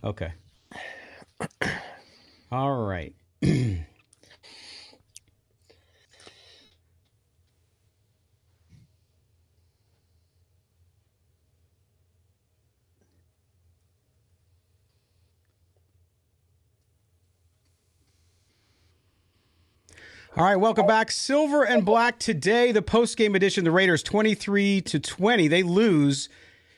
Okay. All right. All right, welcome back. Silver and black today, the post-game edition. The Raiders 23-20. They lose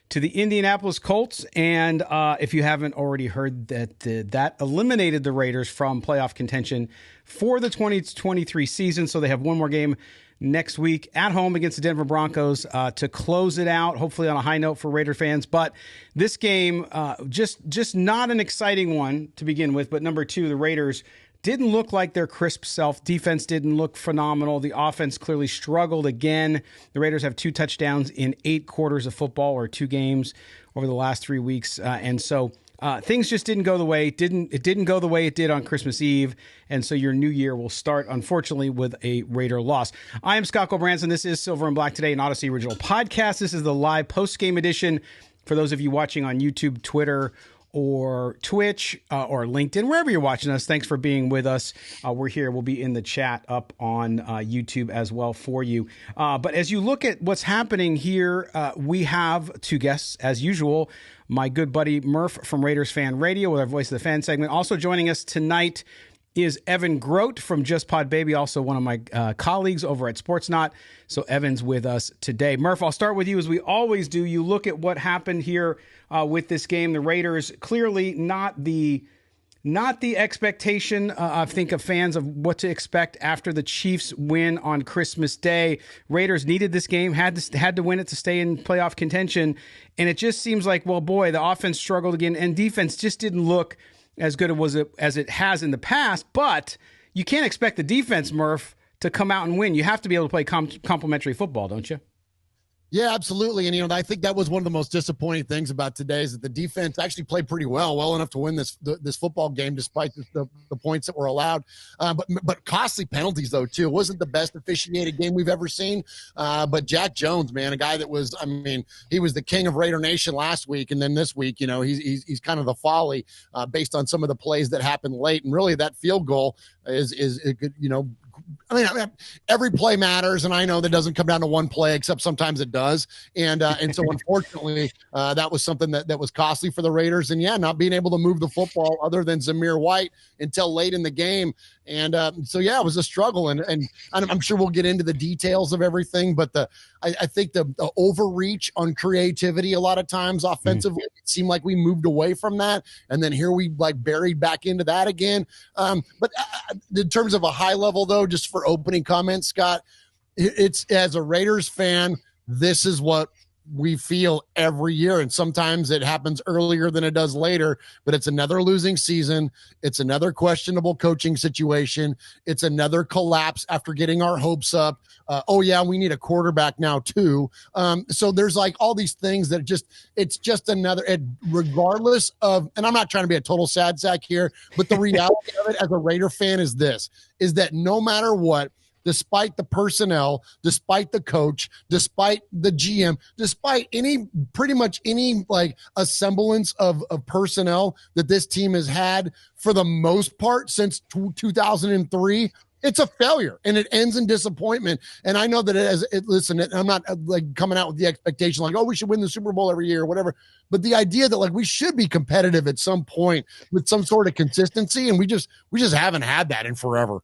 to the Indianapolis Colts, and if you haven't already heard that eliminated the Raiders from playoff contention for the 2023 season. So they have one more game next week at home against the Denver Broncos to close it out, hopefully on a high note for Raider fans. But this game, just not an exciting one to begin with. But number two, the Raiders didn't look like their crisp self. Defense didn't look phenomenal. The offense clearly struggled again. The Raiders have 2 touchdowns in 8 quarters of football, or 2 games over the last 3 weeks. And so things just didn't go the way it didn't go the way it did on Christmas Eve. And so your new year will start, unfortunately, with a Raider loss. I am Scott Gulbransen. This is Silver and Black Today, an Odyssey original podcast. This is the live post-game edition for those of you watching on YouTube, Twitter, or Twitch, or LinkedIn, wherever you're watching us. Thanks for being with us. We're here. We'll be in the chat up on YouTube as well for you. But as you look at what's happening here, we have 2 guests, as usual. My good buddy Murf from Raiders Fan Radio with our Voice of the Fan segment. Also joining us tonight is Evan Groat from Just Pod Baby, also one of my colleagues over at Sportsnot. So Evan's with us today. Murf, I'll start with you as we always do. You look at what happened here with this game. The Raiders clearly not the expectation, I think, of fans of what to expect after the Chiefs win on Christmas Day. Raiders needed this game, had to win it to stay in playoff contention. And it just seems like, well, boy, the offense struggled again, and defense just didn't look as good as it has in the past. But you can't expect the defense, Murph, to come out and win. You have to be able to play complementary football, don't you? Yeah, absolutely. And, I think that was one of the most disappointing things about today is that the defense actually played pretty well enough to win this football game, despite the points that were allowed. But costly penalties, though, too. It wasn't the best officiated game we've ever seen. But Jack Jones, man, a guy that was, he was the king of Raider Nation last week. And then this week, he's kind of the folly based on some of the plays that happened late. And really that field goal is every play matters, and I know that doesn't come down to one play, except sometimes it does. And so unfortunately, that was something that was costly for the Raiders. And yeah, not being able to move the football other than Zamir White until late in the game. And so yeah, it was a struggle. And I'm sure we'll get into the details of everything, but I think the overreach on creativity a lot of times offensively, it seemed like we moved away from that, and then here we buried back into that again. But in terms of a high level, though, just for opening comments, Scott, it's, as a Raiders fan, this is what we feel every year, and sometimes it happens earlier than it does later, but it's another losing season. It's another questionable coaching situation. It's another collapse after getting our hopes up. We need a quarterback now too. So there's all these things that it's just another, regardless of, and I'm not trying to be a total sad sack here, but the reality of it as a Raider fan is that no matter what, despite the personnel, despite the coach, despite the GM, despite pretty much any a semblance of personnel that this team has had for the most part since 2003, it's a failure, and it ends in disappointment. And I know that listen, I'm not coming out with the expectation we should win the Super Bowl every year or whatever, but the idea that we should be competitive at some point with some sort of consistency, and we just haven't had that in forever.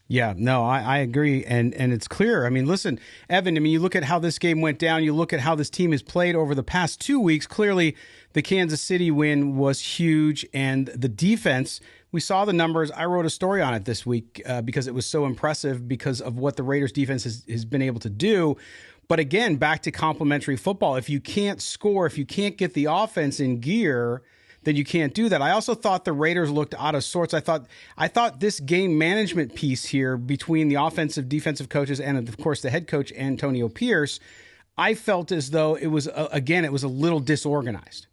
Yeah, no, I agree. And it's clear. Listen, Evan, you look at how this game went down. You look at how this team has played over the past 2 weeks. Clearly, the Kansas City win was huge. And the defense, we saw the numbers. I wrote a story on it this week because it was so impressive because of what the Raiders defense has been able to do. But again, back to complementary football. If you can't score, if you can't get the offense in gear, then you can't do that. I also thought the Raiders looked out of sorts. I thought this game management piece here between the offensive, defensive coaches and, of course, the head coach, Antonio Pierce, I felt as though it was, it was a little disorganized.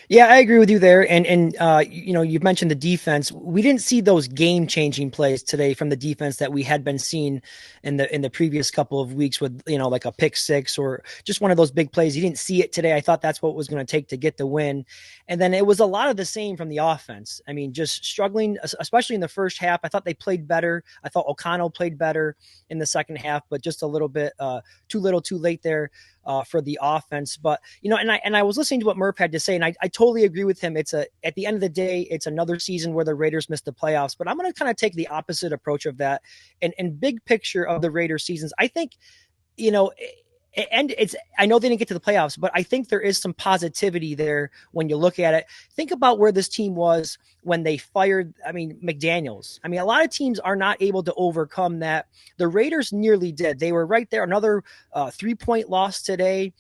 Yeah, I agree with you there. And you've mentioned the defense. We didn't see those game-changing plays today from the defense that we had been seeing in the previous couple of weeks with, like a pick six or just one of those big plays. You didn't see it today. I thought that's what it was going to take to get the win. And then it was a lot of the same from the offense. I mean, just struggling, especially in the first half. I thought they played better. I thought O'Connell played better in the second half, but just a little bit too little, too late there. For the offense. But, and I was listening to what Murf had to say, and I totally agree with him. At the end of the day, it's another season where the Raiders missed the playoffs, but I'm going to kind of take the opposite approach of that and big picture of the Raiders seasons. I think, and I know they didn't get to the playoffs, but I think there is some positivity there when you look at it. Think about where this team was when they fired, McDaniels. A lot of teams are not able to overcome that. The Raiders nearly did. They were right there. Another 3-point loss today.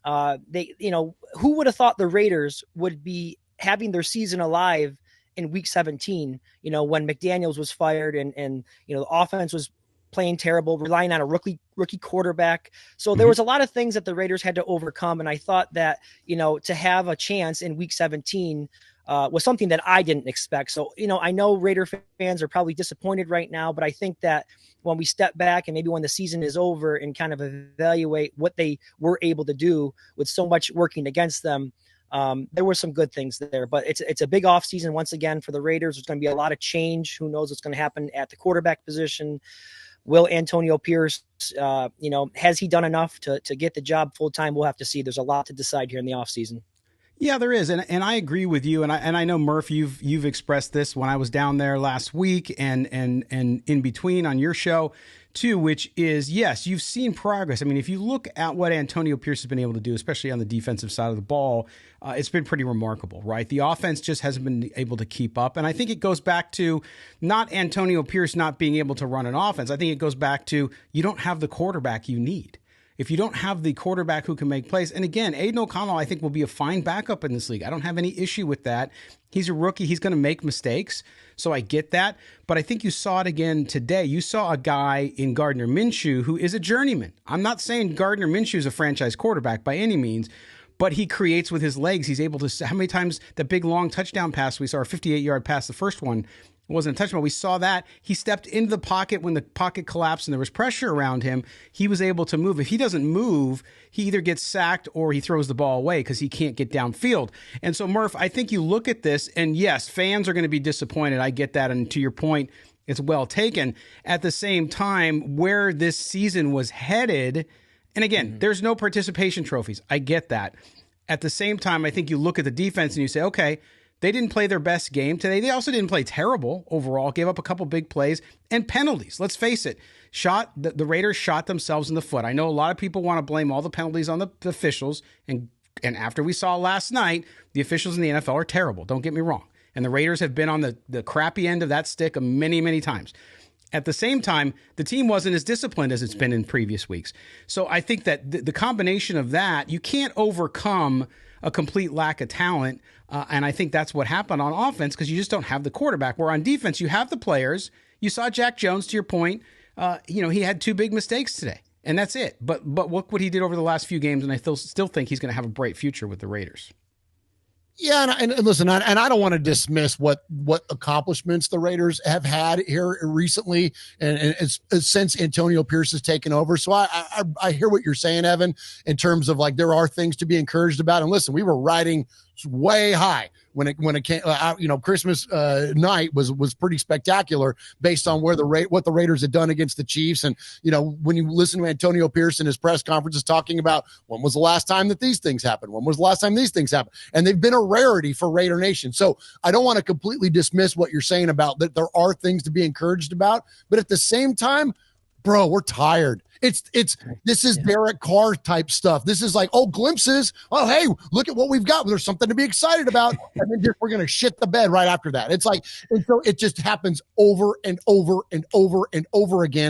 Who would have thought the Raiders would be having their season alive in week 17, when McDaniels was fired and the offense was playing terrible, relying on a rookie quarterback. So there was a lot of things that the Raiders had to overcome. And I thought that, to have a chance in week 17 was something that I didn't expect. So, I know Raider fans are probably disappointed right now, but I think that when we step back and maybe when the season is over and kind of evaluate what they were able to do with so much working against them, there were some good things there, but it's a big off season once again for the Raiders. There's going to be a lot of change. Who knows what's going to happen at the quarterback position? Will Antonio Pierce, has he done enough to get the job full time? We'll have to see. There's a lot to decide here in the offseason. Yeah, there is, and I agree with you, and I know Murf, you've expressed this when I was down there last week, and in between on your show too, which is yes, you've seen progress. If you look at what Antonio Pierce has been able to do, especially on the defensive side of the ball, it's been pretty remarkable, right? The offense just hasn't been able to keep up, and I think it goes back to not Antonio Pierce not being able to run an offense. I think it goes back to you don't have the quarterback you need. If you don't have the quarterback who can make plays, and again, Aidan O'Connell, I think, will be a fine backup in this league. I don't have any issue with that. He's a rookie. He's going to make mistakes, so I get that. But I think you saw it again today. You saw a guy in Gardner Minshew who is a journeyman. I'm not saying Gardner Minshew is a franchise quarterback by any means, but he creates with his legs. He's able to, how many times that big long touchdown pass we saw, a 58-yard pass, the first one, wasn't a touchdown. We saw that. He stepped into the pocket when the pocket collapsed and there was pressure around him. He was able to move. If he doesn't move, he either gets sacked or he throws the ball away because he can't get downfield. And so, Murph, I think you look at this, and yes, fans are going to be disappointed. I get that. And to your point, it's well taken. At the same time, where this season was headed, and again, there's no participation trophies. I get that. At the same time, I think you look at the defense and you say, okay, they didn't play their best game today. They also didn't play terrible overall, gave up a couple big plays and penalties. Let's face it, the Raiders shot themselves in the foot. I know a lot of people want to blame all the penalties on the officials, and after we saw last night, the officials in the NFL are terrible. Don't get me wrong. And the Raiders have been on the crappy end of that stick many, many times. At the same time, the team wasn't as disciplined as it's been in previous weeks. So I think that the combination of that, you can't overcome a complete lack of talent. And I think that's what happened on offense because you just don't have the quarterback. Where on defense, you have the players. You saw Jack Jones, to your point. He had 2 big mistakes today, and that's it. But look what he did over the last few games, and I still think he's going to have a bright future with the Raiders. Yeah, and listen, and I don't want to dismiss what accomplishments the Raiders have had here recently, and since Antonio Pierce has taken over. So I hear what you're saying, Evan, in terms of like there are things to be encouraged about. And listen, we were riding way high when it came out. Christmas night was pretty spectacular based on what the Raiders had done against the Chiefs. And when you listen to Antonio Pierce in his press conferences talking about when was the last time that these things happened, when was the last time these things happened, and they've been a rarity for Raider Nation. So I don't want to completely dismiss what you're saying about that. There are things to be encouraged about, but at the same time, bro, we're tired. This is Derek Carr type stuff. This is like, glimpses. Oh, hey, look at what we've got. There's something to be excited about. And then we're going to shit the bed right after that. It's like, and so it just happens over and over and over and over again.